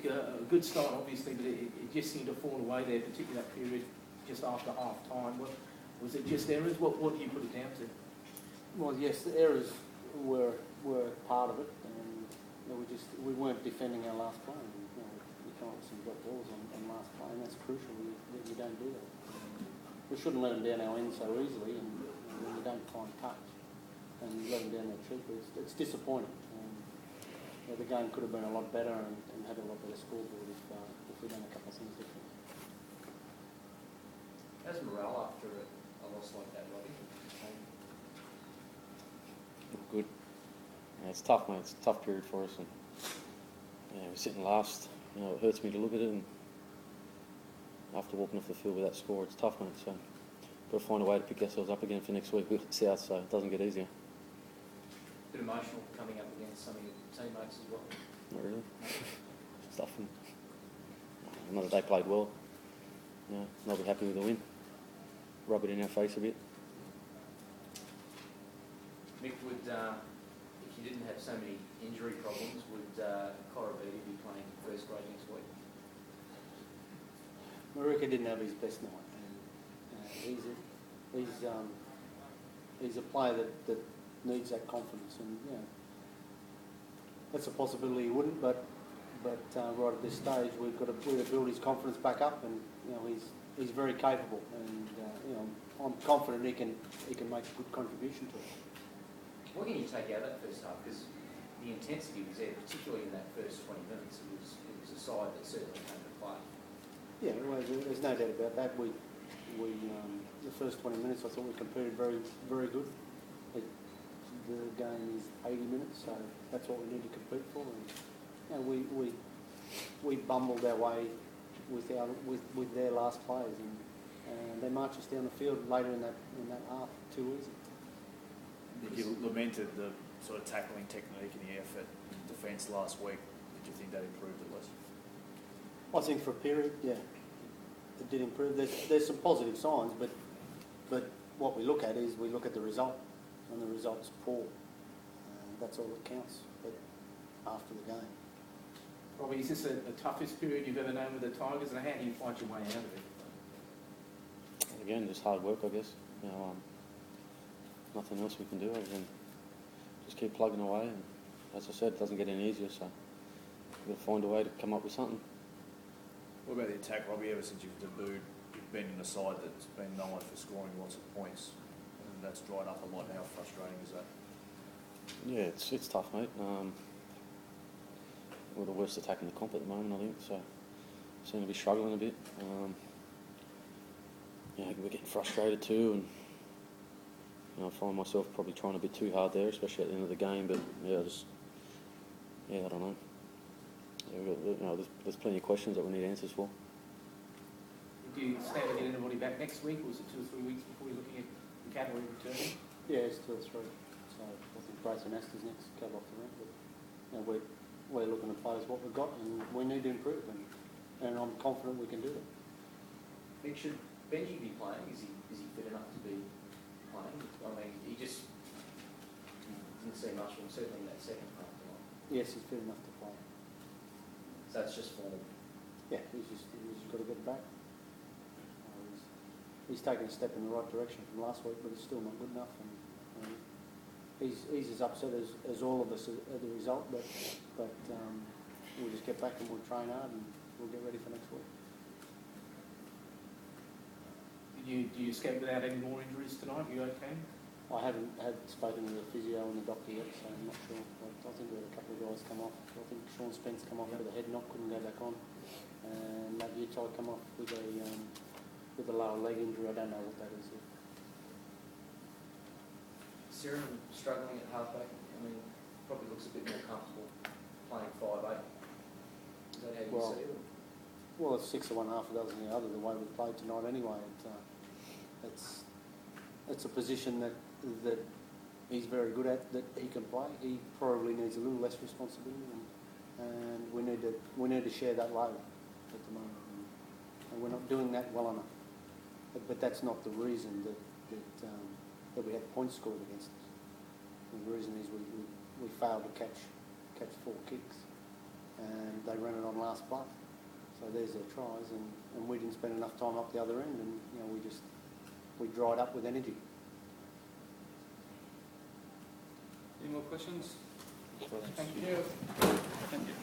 A good start, obviously, but it just seemed to fall away there, particularly that period just after half time. Was it just errors? What do you put it down to? Well, yes, the errors were part of it, and we weren't defending our last play. We come up with some drop balls on last play, and that's crucial. You don't do that. We shouldn't let them down our end so easily, and when you don't find touch and you let them down that cheaply, it's disappointing. The game could have been a lot better and had a lot better scoreboard if we'd done a couple of things different. How's morale after a loss like that, Robbie? Good. Yeah, it's tough, mate. It's a tough period for us, and we're sitting last. It hurts me to look at it, and after walking off the field with that score, it's tough, mate. So, got to find a way to pick ourselves up again for next week with South, so it doesn't get easier. A bit emotional coming up against some of your teammates as well. Not really. Stuff them. I know that they played well. They'll be happy with the win. Rub it in our face a bit. Mick, if you didn't have so many injury problems, would Robbie be playing first grade next week? Marika didn't have his best night. He's a player that needs that confidence, and that's a possibility he wouldn't. But right at this stage, we've got to build his confidence back up, and he's very capable, and I'm confident he can make a good contribution to it. What can you take out of that first half? Because the intensity was there, particularly in that first 20 minutes. It was a side that certainly came to play. Yeah, well, there's no doubt about that. We the first 20 minutes, I thought we competed very, very good. The game is 80 minutes, so that's what we need to compete for. And we bumbled our way with their last plays, and they marched us down the field later in that half too easy. You lamented the sort of tackling technique and the effort in defence last week. Did you think that improved at least? I think for a period, yeah, it did improve. There's some positive signs, but what we look at is we look at the result, and the result's poor. That's all that counts after the game. Robbie, is this the toughest period you've ever known with the Tigers, and how do you find your way out of it? Again, just hard work, I guess. Nothing else we can do other than just keep plugging away. And as I said, it doesn't get any easier, so we've got to find a way to come up with something. What about the attack, Robbie? Ever since you've debuted, you've been in a side that's been known for scoring lots of points, and that's dried up a lot. How frustrating is that? Yeah, it's tough, mate. We're the worst attack in the comp at the moment, I think, so seem to be struggling a bit. We're getting frustrated too, and I find myself probably trying a bit too hard there, especially at the end of the game. But I don't know. There's plenty of questions that we need answers for. Do you stand to get anybody back next week, or is it 2 or 3 weeks before you're looking at the cavalry returning? Yeah, it's 2 or 3. So I think Grayson Astor's next cab off the rank. But we're looking to play as what we've got, and we need to improve, and I'm confident we can do it. Mick, should Benji be playing? Is he fit enough to be playing? I mean, he just didn't see much from certainly in that second half. Yes, he's fit enough to play. So it's just form. Yeah, he's just got to get back. He's taken a step in the right direction from last week, but it's still not good enough. And he's as upset as all of us at the result, but we'll just get back and we'll train hard and we'll get ready for next week. Do you escape without any more injuries tonight? You okay? I haven't spoken to the physio and the doctor yet, so I'm not sure. I think we had a couple of guys come off. I think Sean Spence come off with a head knock, couldn't go back on, and maybe Utai come off with a lower leg injury. I don't know what that is yet. Siren struggling at halfback. I mean, probably looks a bit more comfortable playing 5'8". Is that how you see it? Well, it's 6 of one, half a dozen of the other. The way we played tonight, anyway. It's a position that he's very good at, that he can play. He probably needs a little less responsibility, and we need to share that load at the moment. And we're not doing that well enough. But that's not the reason that we had points scored against us. The reason is we failed to catch 4 kicks, and they ran it on last play. So there's their tries, and we didn't spend enough time up the other end, and we dried up with energy. Any more questions? Thank you. Thank you.